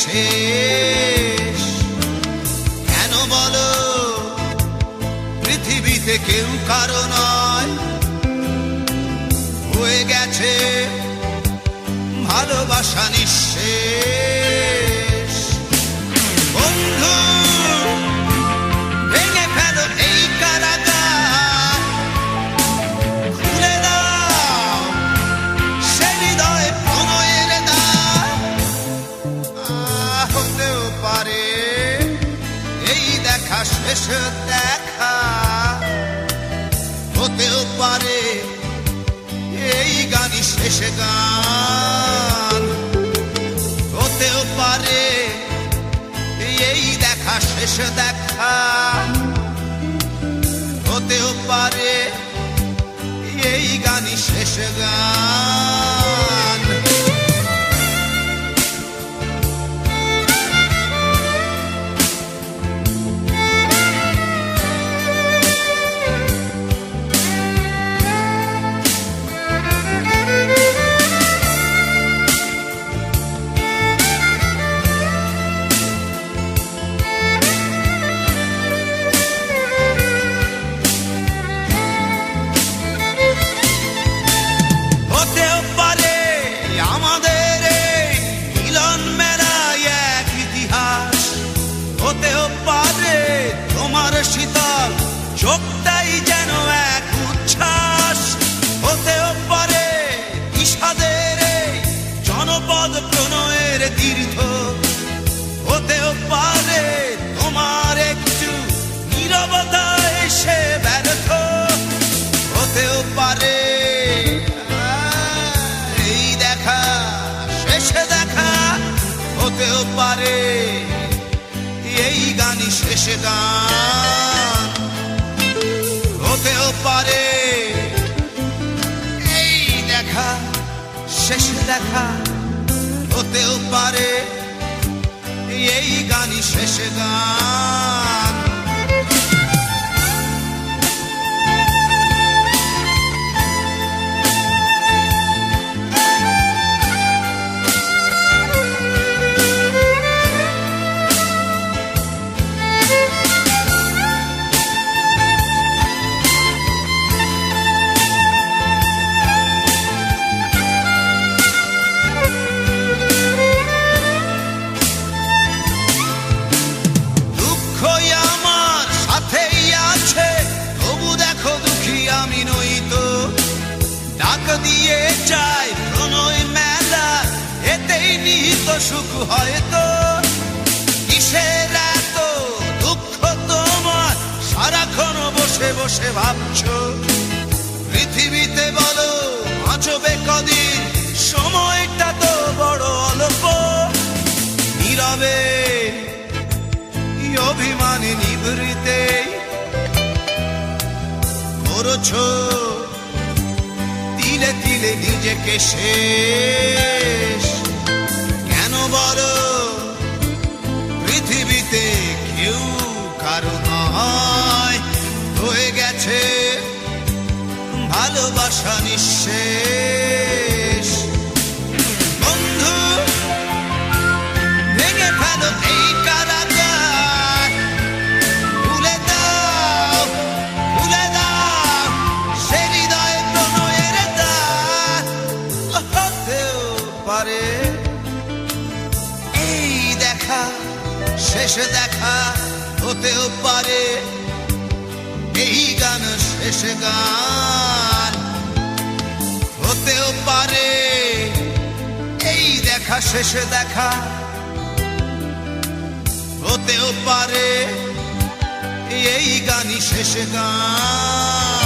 শেষ। কেন বলো পৃথিবীতে কেউ কারো নয়, হয়ে গেছে ভালোবাসা নিঃশেষ। বন্ধু ভেঙে ফেলো এই কারাগার, খুলে দাও সে হৃদয়ে প্রণয়ের দ্বার। হতেও পারে এই দেখা শেষ দেখা, হতেও পারে এই গানই শেষ গান, হতেও পারে এই দেখা শেষ দেখা, হতেও পারে এই গানই শেষ গান। শীতল চোখটাই যেন এক উচ্ছ্বাস, হতেও পারে বিষাদের জনপদ প্রণয়ের তীর্থ, হতেও পারে তোমার একটু নীরবতা এসে ব্যর্থ, হতেও পারে এই দেখা শেষে দেখা, হতেও পারে এই গানই শেষ গান, হতেও পারে এই দেখা শেষ দেখা, হতেও পারে এই গানই শেষ গান। দিয়ে যায় প্রণয় মেলা, এতেই নিহিত সুখ হয়তো। কিসের এত দুঃখ তোমার সারাক্ষণ বসে বসে ভাবছো, পৃথিবীতে বলো বাঁচবে কদিন, সময়টা তো বড় অল্প। নীরবে অভিমানে নিভৃতে করছো তিলে তিলে নিজেকে শেষ। কেন বলো পৃথিবীতে কেউ কারো নয়, হয়ে গেছে ভালোবাসা নিঃশেষ। বন্ধু ভেঙে ফেলো এই কারাগার, ভুলে দাও ভুলে দাও সে হৃদয়ে প্রণয়ের দ্বার। হতেও পারে এই দেখা শেষ দেখা, হতেও পারে এই গান শেষ গান, হতেও পারে এই দেখা শেষ দেখা, হতেও পারে এই গানই শেষ গান।